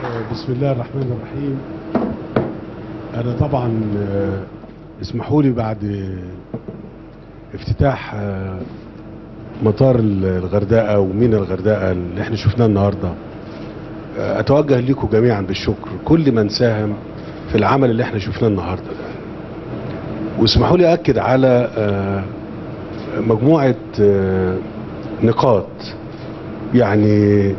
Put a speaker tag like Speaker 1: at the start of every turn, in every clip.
Speaker 1: بسم الله الرحمن الرحيم. أنا طبعا اسمحوا لي بعد افتتاح مطار الغردقة وميناء الغردقة اللي احنا شفناه النهاردة، أتوجه لكم جميعا بالشكر كل من ساهم في العمل اللي احنا شفناه النهاردة ده. واسمحوا لي أكد على مجموعة نقاط، يعني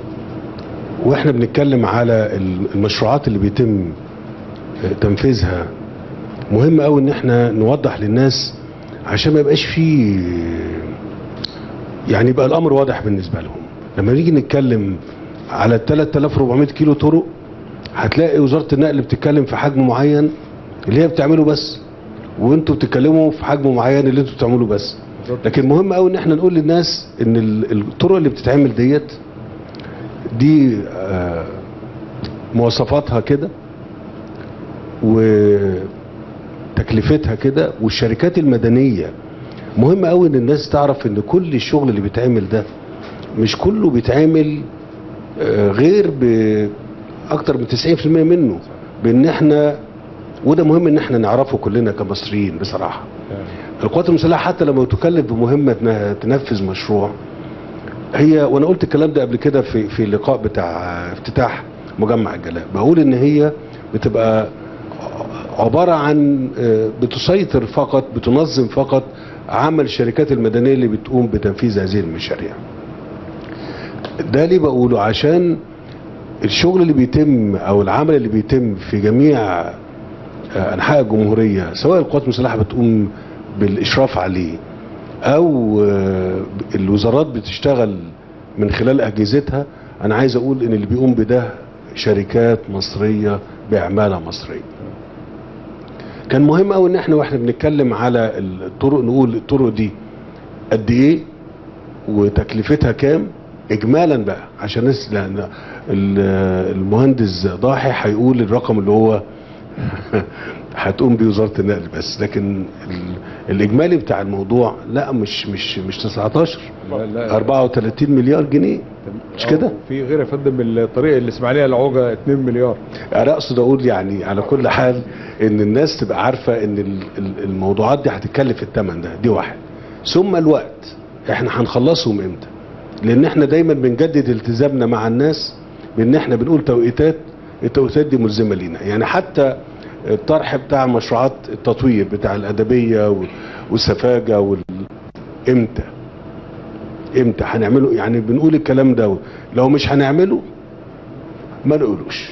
Speaker 1: واحنا بنتكلم على المشروعات اللي بيتم تنفيذها. مهم قوي ان احنا نوضح للناس عشان ما يبقاش فيه، يعني يبقى الامر واضح بالنسبه لهم. لما نيجي نتكلم على 3400 كيلو طرق، هتلاقي وزاره النقل بتتكلم في حجم معين اللي هي بتعمله بس، وانتوا بتتكلموا في حجم معين اللي انتوا بتعملوه بس. لكن مهم قوي ان احنا نقول للناس ان الطرق اللي بتتعمل دي مواصفاتها كده وتكلفتها كده، والشركات المدنية مهم قوي ان الناس تعرف ان كل الشغل اللي بيتعمل ده مش كله بيتعمل غير باكتر من 90% منه بان احنا، وده مهم ان احنا نعرفه كلنا كمصريين بصراحة. القوات المسلحة حتى لما تكلف بمهمة انها تنفذ مشروع، هي وانا قلت الكلام ده قبل كده في اللقاء بتاع افتتاح مجمع الجلاء، بقول ان هي بتبقى عبارة عن بتسيطر فقط، بتنظم فقط عمل الشركات المدنية اللي بتقوم بتنفيذ هذه المشاريع. ده ليه بقوله؟ عشان الشغل اللي بيتم او العمل اللي بيتم في جميع انحاء الجمهورية، سواء القوات المسلحة بتقوم بالاشراف عليه او الوزارات بتشتغل من خلال اجهزتها، انا عايز اقول ان اللي بيقوم بده شركات مصرية بعمالة مصرية. كان مهم قوي ان احنا واحنا بنتكلم على الطرق نقول الطرق دي قد ايه وتكلفتها كام اجمالا بقى، عشان لان المهندس ضاحي هيقول الرقم اللي هو هتقوم بيه وزارة النقل بس، لكن الاجمالي بتاع الموضوع لا مش 19 لا 34 مليار جنيه، مش كده؟
Speaker 2: في غير يا فندم الطريق الاسماعيليه العوجه 2 مليار.
Speaker 1: انا اقصد اقول يعني على كل حال ان الناس تبقى عارفه ان الموضوعات دي هتتكلف الثمن ده، دي واحد. ثم الوقت احنا هنخلصهم امتى؟ لان احنا دايما بنجدد التزامنا مع الناس بان احنا بنقول توقيتات، التوقيتات دي ملزمه لينا. يعني حتى الطرح بتاع مشروعات التطوير بتاع الأدبية والسفاجة امتى هنعمله؟ يعني بنقول الكلام ده، لو مش هنعمله ما نقولوش.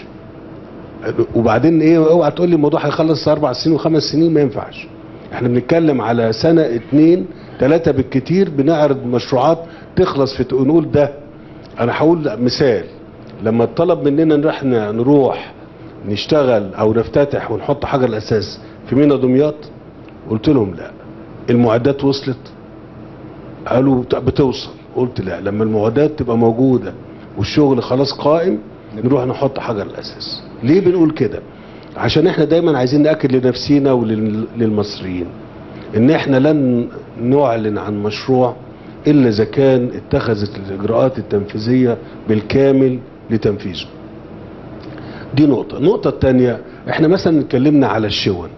Speaker 1: وبعدين ايه، اوعى تقول لي الموضوع هيخلص 4 سنين و5 سنين، ما ينفعش. احنا بنتكلم على سنة 2 3 بالكتير، بنعرض مشروعات تخلص في نقول ده. انا هقول مثال، لما اتطلب مننا ان احنا نروح نشتغل او نفتتح ونحط حجر الاساس في ميناء دمياط، قلت لهم لا. المعدات وصلت؟ قالوا بتوصل. قلت لا، لما المعدات تبقى موجودة والشغل خلاص قائم نروح نحط حجر الاساس. ليه بنقول كده؟ عشان احنا دايما عايزين نأكد لنفسينا وللمصريين ان احنا لن نعلن عن مشروع الا اذا كان اتخذت الاجراءات التنفيذية بالكامل لتنفيذه. دي نقطة. النقطة الثانية، احنا مثلا اتكلمنا على الشون.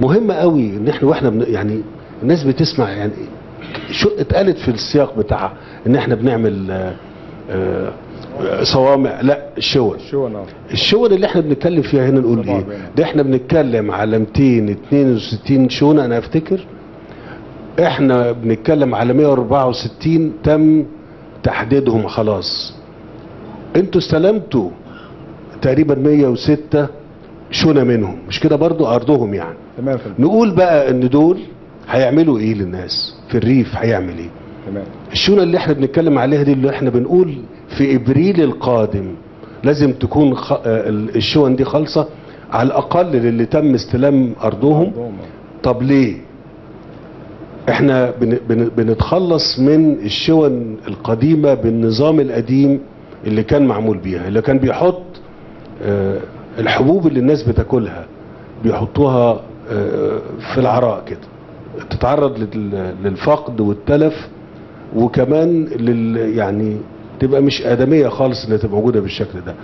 Speaker 1: مهم قوي ان احنا واحنا يعني الناس بتسمع، يعني شو اتقالت في السياق بتاعها ان احنا بنعمل صوامع. لا، الشون اللي احنا بنتكلم فيها هنا نقول ايه؟ ده احنا بنتكلم على 262 شونة انا افتكر. احنا بنتكلم على 164 تم تحديدهم خلاص. انتوا استلمتوا تقريبا 106 شونة منهم، مش كده؟ برضو ارضهم يعني.
Speaker 2: تمام.
Speaker 1: نقول بقى ان دول هيعملوا ايه للناس في الريف؟ هيعمل ايه؟
Speaker 2: تمام.
Speaker 1: الشونة اللي احنا بنتكلم عليها دي، اللي احنا بنقول في ابريل القادم لازم تكون الشون دي خالصة على الاقل للي تم استلام ارضهم. طب ليه؟ احنا بنتخلص من الشون القديمة بالنظام القديم اللي كان معمول بيها، اللي كان بيحط الحبوب اللي الناس بتاكلها بيحطوها في العراء كده، تتعرض للفقد والتلف، وكمان يعني تبقى مش آدمية خالص انها تبقى موجودة بالشكل ده.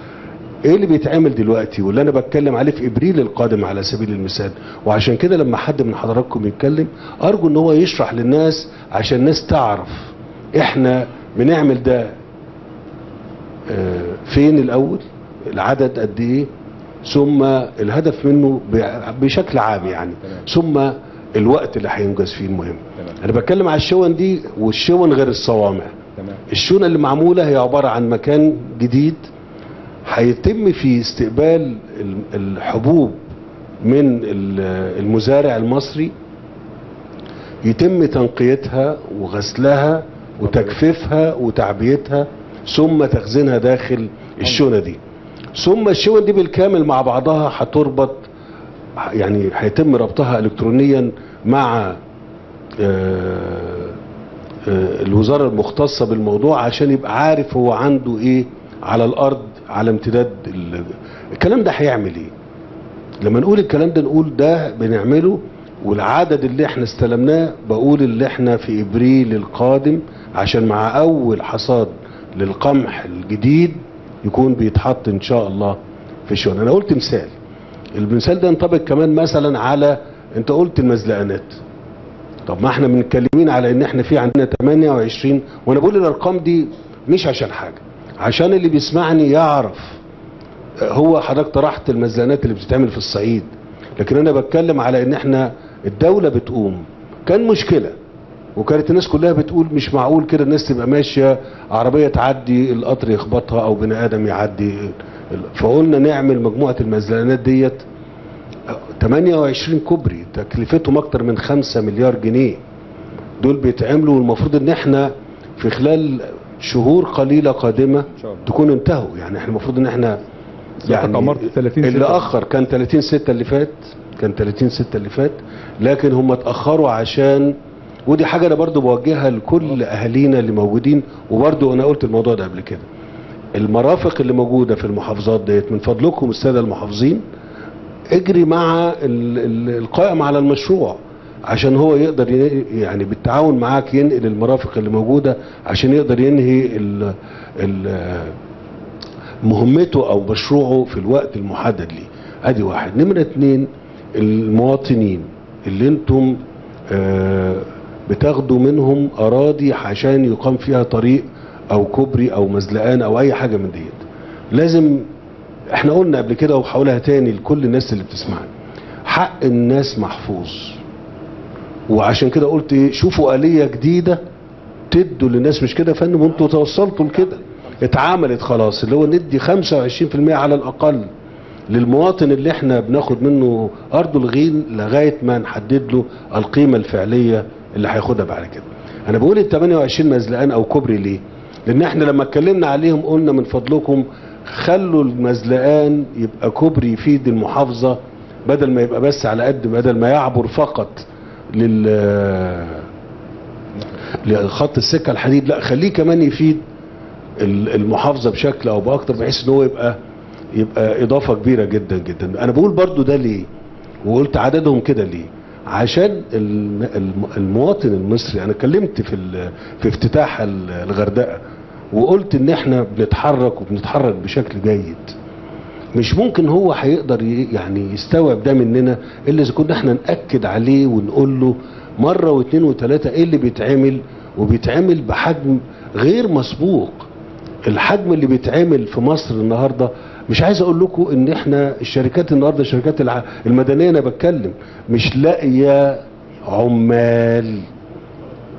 Speaker 1: ايه اللي بيتعمل دلوقتي واللي انا بتكلم عليه في ابريل القادم على سبيل المثال. وعشان كده لما حد من حضراتكم يتكلم ارجو ان هو يشرح للناس عشان الناس تعرف احنا بنعمل ده فين الاول، العدد قد ايه، ثم الهدف منه بشكل عام يعني، ثم الوقت اللي هينجز فيه المهم. انا بتكلم على الشون دي، والشون غير الصوامع. الشونه اللي معموله هي عباره عن مكان جديد هيتم في استقبال الحبوب من المزارع المصري، يتم تنقيتها وغسلها وتجفيفها وتعبيتها ثم تخزينها داخل الشونه دي. ثم الشون دي بالكامل مع بعضها هتربط، يعني هيتم ربطها الكترونيا مع الوزاره المختصه بالموضوع عشان يبقى عارف هو عنده ايه على الارض على امتداد الكلام ده. هيعمل ايه لما نقول الكلام ده؟ نقول ده بنعمله، والعدد اللي احنا استلمناه بقول اللي احنا في ابريل القادم عشان مع اول حصاد للقمح الجديد يكون بيتحط ان شاء الله في الشون. انا قلت مثال، المثال ده ينطبق كمان مثلا على، انت قلت المزلقانات. طب ما احنا بنتكلمين على ان احنا في عندنا 28، وانا بقول الارقام دي مش عشان حاجه، عشان اللي بيسمعني يعرف. هو حضرتك طرحت المزلقانات اللي بتتعمل في الصعيد، لكن انا بتكلم على ان احنا الدوله بتقوم. كان مشكله وكانت الناس كلها بتقول مش معقول كده الناس تبقى ماشيه عربيه تعدي القطر يخبطها او بني ادم يعدي، فقلنا نعمل مجموعه المزلقانات ديت 28 كوبري تكلفتهم اكتر من 5 مليار جنيه. دول بيتعملوا والمفروض ان احنا في خلال شهور قليله قادمه تكون انتهوا. يعني احنا المفروض ان احنا يعني اللي اخر كان 30/6 اللي فات، كان 30/6 اللي فات، لكن هم اتاخروا عشان، ودي حاجه انا برضو بوجهها لكل اهالينا اللي موجودين. وبرضو انا قلت الموضوع ده قبل كده، المرافق اللي موجوده في المحافظات ديت من فضلكم الساده المحافظين اجري مع القائم على المشروع عشان هو يقدر يعني بالتعاون معاك ينقل المرافق اللي موجوده عشان يقدر ينهي مهمته او مشروعه في الوقت المحدد ليه. ادي واحد. نمرة 2، المواطنين اللي انتم بتاخدوا منهم اراضي عشان يقام فيها طريق او كوبري او مزلقان او اي حاجه من ديت، لازم، احنا قلنا قبل كده وهقولها تاني لكل الناس اللي بتسمعنا، حق الناس محفوظ. وعشان كده قلت ايه، شوفوا آلية جديدة تدوا للناس. مش كده يا فندم؟ وانتوا توصلتوا لكده، اتعملت خلاص، اللي هو ندي 25% على الاقل للمواطن اللي احنا بناخد منه ارضه الغين لغايه ما نحدد له القيمه الفعليه اللي هياخدها بعد كده. انا بقول ال 28 مزلقان او كوبري ليه؟ لان احنا لما اتكلمنا عليهم قلنا من فضلكم خلوا المزلقان يبقى كوبري يفيد المحافظه، بدل ما يبقى بس على قد، بدل ما يعبر فقط لخط السكه الحديد، لا خليه كمان يفيد المحافظه بشكل او باكتر، بحيث ان هو يبقى اضافه كبيره جدا جدا. انا بقول برضو ده ليه وقلت عددهم كده ليه؟ عشان المواطن المصري. انا اتكلمت في افتتاح الغردقه وقلت ان احنا بنتحرك بشكل جيد. مش ممكن هو هيقدر يعني يستوعب ده مننا الا اذا كنا احنا ناكد عليه ونقول له مره واثنين وثلاثه ايه اللي بيتعمل، وبيتعمل بحجم غير مسبوق. الحجم اللي بيتعمل في مصر النهارده، مش عايز اقول لكم ان احنا الشركات النهارده، الشركات المدنيه انا بتكلم، مش لاقيه عمال،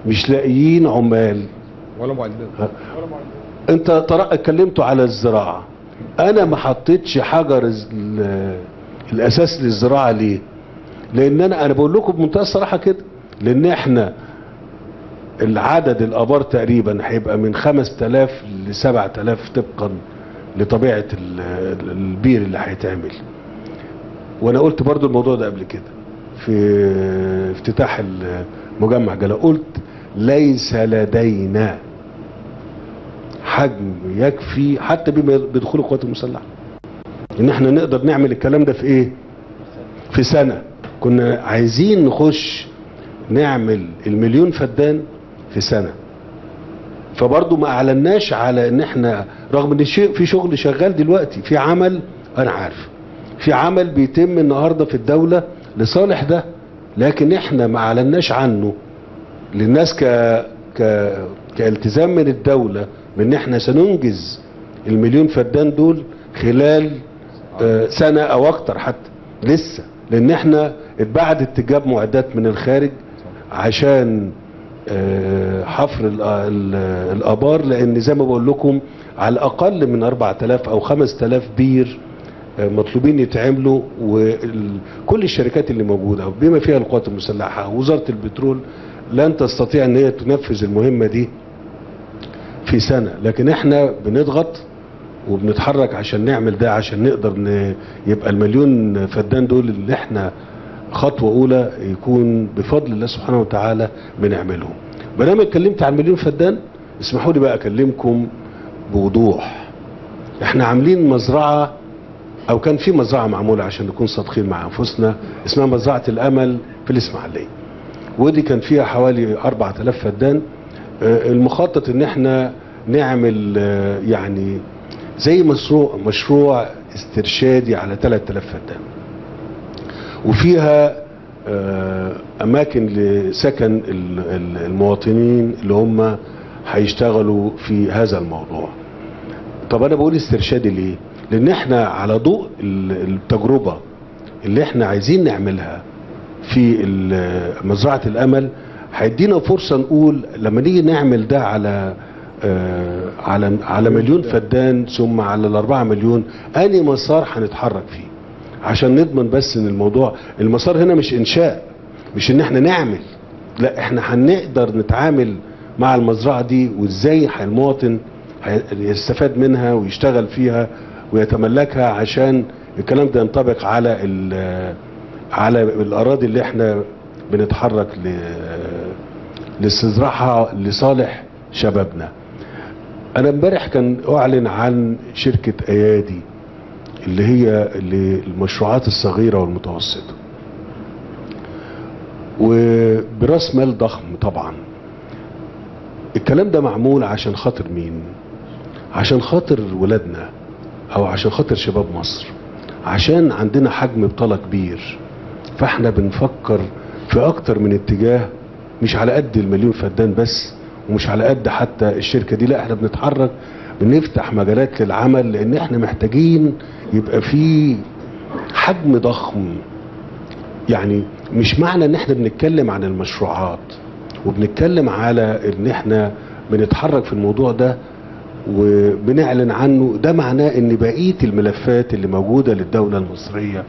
Speaker 1: مش لاقيين عمال
Speaker 2: ولا معدات.
Speaker 1: انت اتكلمتوا على الزراعه، انا ما حطيتش حجر الاساس للزراعه. ليه؟ لان انا بقول لكم بمنتهى الصراحه كده، لان احنا العدد الابار تقريبا هيبقى من 5000 ل 7000 طبقا لطبيعه البير اللي هيتعمل. وانا قلت برضو الموضوع ده قبل كده في افتتاح المجمع جلا، قلت ليس لدينا حجم يكفي حتى بدخول القوات المسلحه ان احنا نقدر نعمل الكلام ده في ايه؟ في سنه. كنا عايزين نخش نعمل 1,000,000 فدان في سنه. فبرضه ما اعلناش على ان احنا، رغم ان في شغل شغال دلوقتي، في عمل انا عارف، في عمل بيتم النهارده في الدوله لصالح ده، لكن احنا ما اعلناش عنه للناس كالتزام من الدوله بان احنا سننجز المليون فدان دول خلال سنه او اكتر حتى لسه، لان احنا اتبعت تجاب معدات من الخارج عشان حفر الابار، لان زي ما بقول لكم على الاقل من 4000 او 5000 بير مطلوبين يتعملوا، وكل الشركات اللي موجوده بما فيها القوات المسلحه ووزاره البترول لن تستطيع ان هي تنفذ المهمه دي في سنه، لكن احنا بنضغط وبنتحرك عشان نعمل ده، عشان نقدر يبقى المليون فدان دول اللي احنا خطوه اولى يكون بفضل الله سبحانه وتعالى بنعملهم. ما دام اتكلمت عن مليون فدان، اسمحوا لي بقى اكلمكم بوضوح. احنا عاملين مزرعه، او كان في مزرعه معموله عشان نكون صادقين مع انفسنا، اسمها مزرعه الامل في الاسماعيليه، ودي كان فيها حوالي 4000 فدان. المخطط ان احنا نعمل يعني زي مشروع استرشادي على 3000 فدان، وفيها اماكن لسكن المواطنين اللي هم هيشتغلوا في هذا الموضوع. طب انا بقول استرشادي ليه؟ لان احنا على ضوء التجربة اللي احنا عايزين نعملها في مزرعة الامل، هيدينا فرصة نقول لما نيجي نعمل ده على مليون فدان ثم على ال4 مليون، انهي مسار هنتحرك فيه عشان نضمن بس ان المسار هنا مش انشاء، مش ان احنا نعمل، لا احنا هنقدر نتعامل مع المزرعة دي وازاي المواطن يستفاد منها ويشتغل فيها ويتملكها، عشان الكلام ده ينطبق على الاراضي اللي احنا بنتحرك لاستصلاحها لصالح شبابنا. انا امبارح كان اعلن عن شركة ايادي اللي هي للمشروعات الصغيرة والمتوسطة، وبراس مال ضخم طبعا. الكلام ده معمول عشان خاطر مين؟ عشان خاطر ولادنا، او عشان خاطر شباب مصر، عشان عندنا حجم بطالة كبير، فاحنا بنفكر في اكتر من اتجاه، مش على قد المليون فدان بس، ومش على قد حتى الشركة دي، لا احنا بنتحرك بنفتح مجالات للعمل، لان احنا محتاجين يبقى في حجم ضخم. يعني مش معنى ان احنا بنتكلم عن المشروعات وبنتكلم على ان احنا بنتحرك في الموضوع ده وبنعلن عنه، ده معناه ان بقية الملفات اللي موجودة للدولة المصرية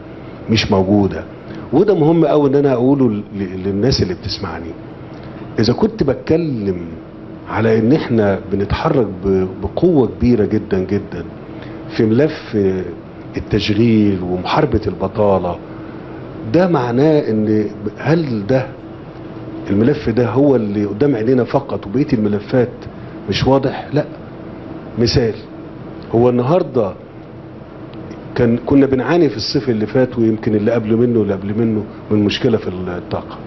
Speaker 1: مش موجودة. وده مهم قوي ان انا اقوله للناس اللي بتسمعني. اذا كنت بتكلم على ان احنا بنتحرك بقوة كبيرة جدا جدا في ملف التشغيل ومحاربة البطالة، ده معناه ان هل ده الملف ده هو اللي قدام عينينا فقط وبقية الملفات مش واضح؟ لا. مثال، هو النهاردة كنا بنعاني في الصيف اللي فات ويمكن اللي قبل منه واللي قبل منه من مشكلة في الطاقة،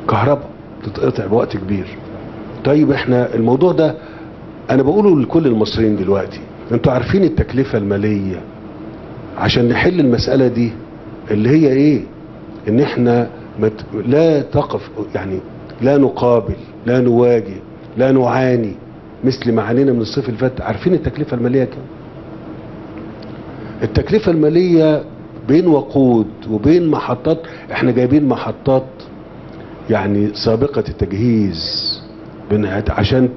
Speaker 1: كهرباء تتقطع بوقت كبير. طيب احنا الموضوع ده انا بقوله لكل المصريين دلوقتي، انتوا عارفين التكلفة المالية عشان نحل المسألة دي اللي هي ايه؟ ان احنا لا تقف، يعني لا نقابل، لا نواجه، لا نعاني مثل ما عانينا من الصيف اللي فات. عارفين التكلفة المالية كام؟ التكلفة المالية بين وقود وبين محطات، احنا جايبين محطات يعني سابقة التجهيز عشان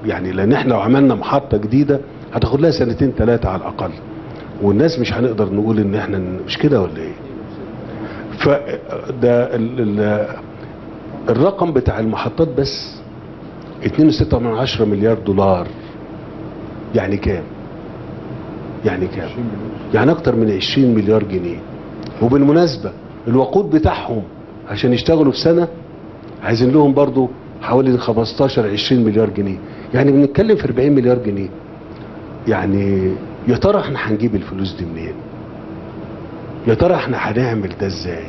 Speaker 1: يعني لان احنا لو عملنا محطة جديدة هتاخد لها 2 3 على الاقل، والناس مش هنقدر نقول ان احنا مش كده ولا ايه؟ فده الرقم بتاع المحطات بس 2.6 مليار دولار. يعني كام؟ يعني اكتر من 20 مليار جنيه. وبالمناسبة الوقود بتاعهم عشان يشتغلوا في سنة عايزين لهم برضو حوالي 15-20 مليار جنيه، يعني بنتكلم في 40 مليار جنيه. يعني يا ترى احنا هنجيب الفلوس دي منين؟ يا ترى احنا هنعمل ده ازاي؟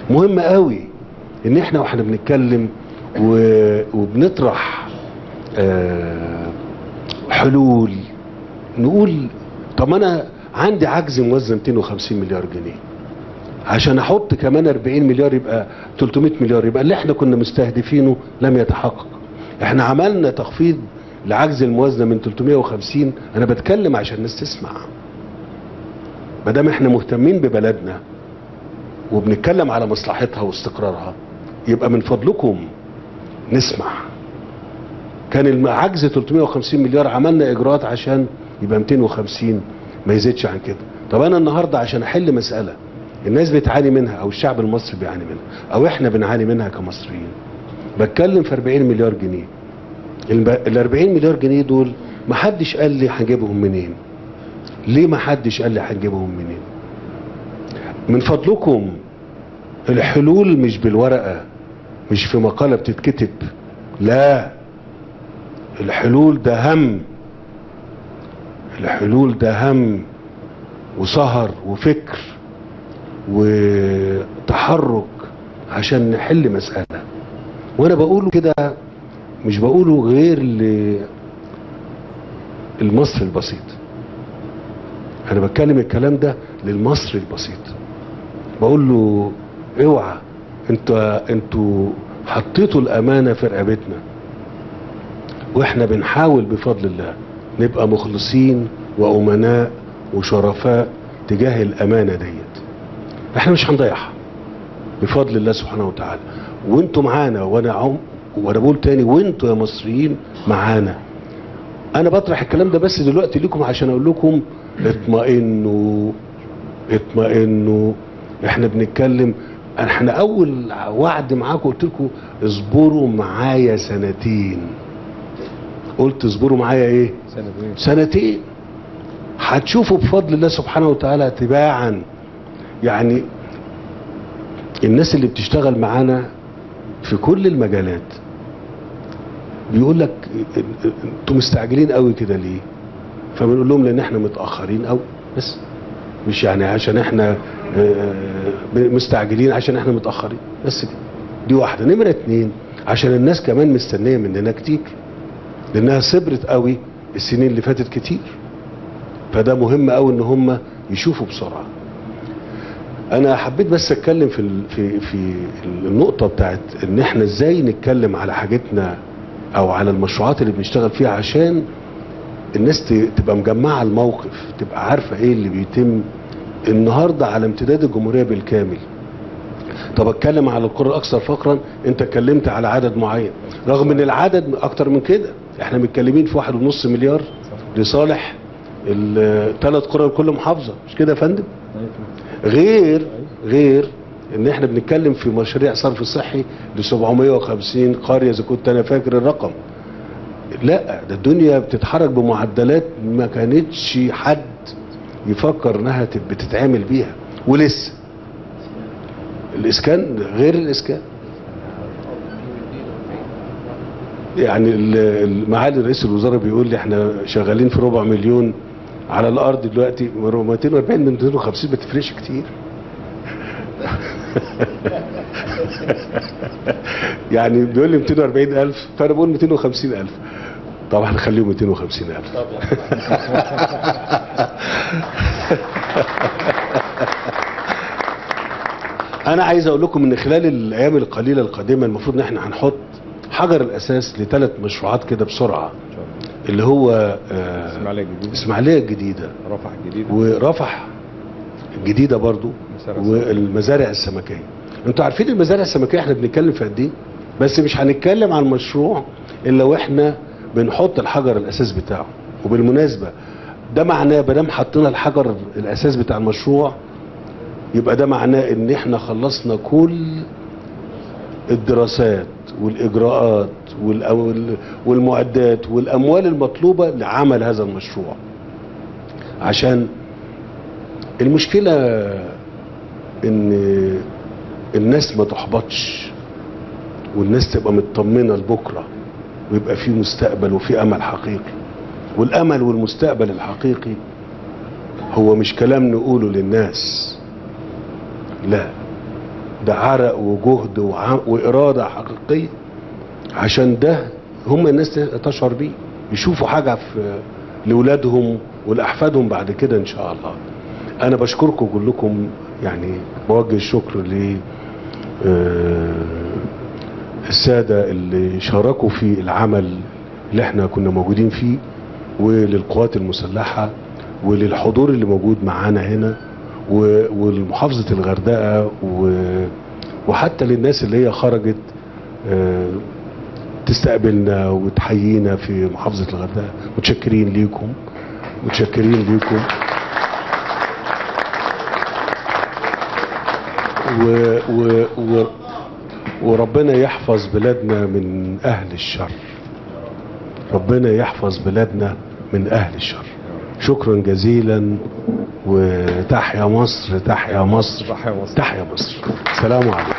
Speaker 1: مهم قوي ان احنا واحنا بنتكلم وبنطرح حلول. نقول طب انا عندي عجز موازنه 250 مليار جنيه، عشان احط كمان 40 مليار يبقى 300 مليار، يبقى اللي احنا كنا مستهدفينه لم يتحقق. احنا عملنا تخفيض لعجز الموازنه من 350. انا بتكلم عشان الناس تسمع، ما دام احنا مهتمين ببلدنا وبنتكلم على مصلحتها واستقرارها، يبقى من فضلكم نسمع. كان العجز 350 مليار، عملنا اجراءات عشان يبقى 250، ما يزيدش عن كده. طب انا النهارده عشان احل مساله الناس بتعاني منها، او الشعب المصري بيعاني منها، او احنا بنعاني منها كمصريين، بتكلم في 40 مليار جنيه. ال 40 مليار جنيه دول ما حدش قال لي هنجيبهم منين. ليه ما حدش قال لي هنجيبهم منين؟ من فضلكم الحلول مش بالورقه، مش في مقاله بتتكتب، لا، الحلول ده هم، الحلول ده هم وسهر وفكر وتحرك عشان نحل مسألة. وانا بقوله كده مش بقوله غير للمصري البسيط، انا بتكلم الكلام ده للمصري البسيط، بقول له اوعى، انتوا حطيتوا الامانة في رقبتنا، واحنا بنحاول بفضل الله نبقى مخلصين وامناء وشرفاء تجاه الامانة ديت. احنا مش هنضيعها بفضل الله سبحانه وتعالى، وانتوا معانا. وانا بقول تاني، وانتوا يا مصريين معانا. انا بطرح الكلام ده بس دلوقتي لكم عشان اقول لكم اطمئنوا، اطمئنوا. احنا بنتكلم، احنا اول وعد معاكم قلت لكم اصبروا معايا سنتين. قلت اصبروا معايا ايه؟ سنتين. هتشوفوا بفضل الله سبحانه وتعالى تباعا. يعني الناس اللي بتشتغل معانا في كل المجالات بيقول لك انتوا مستعجلين قوي كده ليه؟ فبنقول لهم لان احنا متاخرين قوي، بس مش يعني عشان احنا مستعجلين، عشان احنا متاخرين بس كده. دي واحده. نمره اتنين، عشان الناس كمان مستنيه مننا كتير، لانها صبرت قوي السنين اللي فاتت كتير، فده مهم قوي ان هم يشوفوا بسرعه. انا حبيت بس اتكلم في النقطه بتاعت ان احنا ازاي نتكلم على حاجتنا او على المشروعات اللي بنشتغل فيها، عشان الناس تبقى مجمعه الموقف، تبقى عارفه ايه اللي بيتم النهارده على امتداد الجمهوريه بالكامل. طب اتكلم على القرى الاكثر فقرا، انت اتكلمت على عدد معين، رغم ان العدد اكتر من كده. احنا متكلمين في 1.5 مليار لصالح الثلاث قرى لكل محافظه، مش كده يا فندم؟ غير ان احنا بنتكلم في مشاريع صرف صحي ل 750 قريه اذا كنت انا فاكر الرقم. لا، ده الدنيا بتتحرك بمعدلات ما كانتش حد يفكر انها بتتعمل بيها. ولسه الاسكان غير الاسكان. يعني معالي رئيس الوزراء بيقول لي احنا شغالين في 400 مليون على الارض دلوقتي، 240 من 250 ما تفرقش كتير. يعني بيقول لي 240,000، فانا بقول 250,000. طبعا هنخليهم 250,000. انا عايز اقول لكم ان خلال الايام القليله القادمه المفروض ان احنا هنحط حجر الاساس ل3 مشروعات كده بسرعه، اللي هو اسماعيليه الجديده،
Speaker 2: رفح الجديده،
Speaker 1: ورفح الجديده برضو، والمزارع السمكيه. انتوا عارفين المزارع السمكيه احنا بنتكلم في قد ايه؟ بس مش هنتكلم عن المشروع الا واحنا بنحط الحجر الاساس بتاعه. وبالمناسبه ده معناه بدل حطينا الحجر الاساس بتاع المشروع، يبقى ده معناه ان احنا خلصنا كل الدراسات والاجراءات والمعدات والاموال المطلوبه لعمل هذا المشروع. عشان المشكله ان الناس ما تحبطش، والناس تبقى مطمنه لبكره، ويبقى في مستقبل وفي امل حقيقي. والامل والمستقبل الحقيقي هو مش كلام نقوله للناس، لا، ده عرق وجهد وإرادة حقيقية عشان ده هم الناس تشعر بيه، يشوفوا حاجه في لاولادهم ولاحفادهم بعد كده ان شاء الله. انا بشكركم كلكم، يعني بوجه الشكر ل الساده اللي شاركوا في العمل اللي احنا كنا موجودين فيه، وللقوات المسلحه، وللحضور اللي موجود معانا هنا، ولمحافظه الغردقه، وحتى للناس اللي هي خرجت تستقبلنا وتحيينا في محافظه الغردقه. متشكرين ليكم، متشكرين ليكم. وربنا يحفظ بلادنا من أهل الشر، ربنا يحفظ بلادنا من أهل الشر. شكرا جزيلا، وتحيا مصر، تحيا مصر،
Speaker 2: تحيا مصر،
Speaker 1: تحيا مصر. سلام عليكم.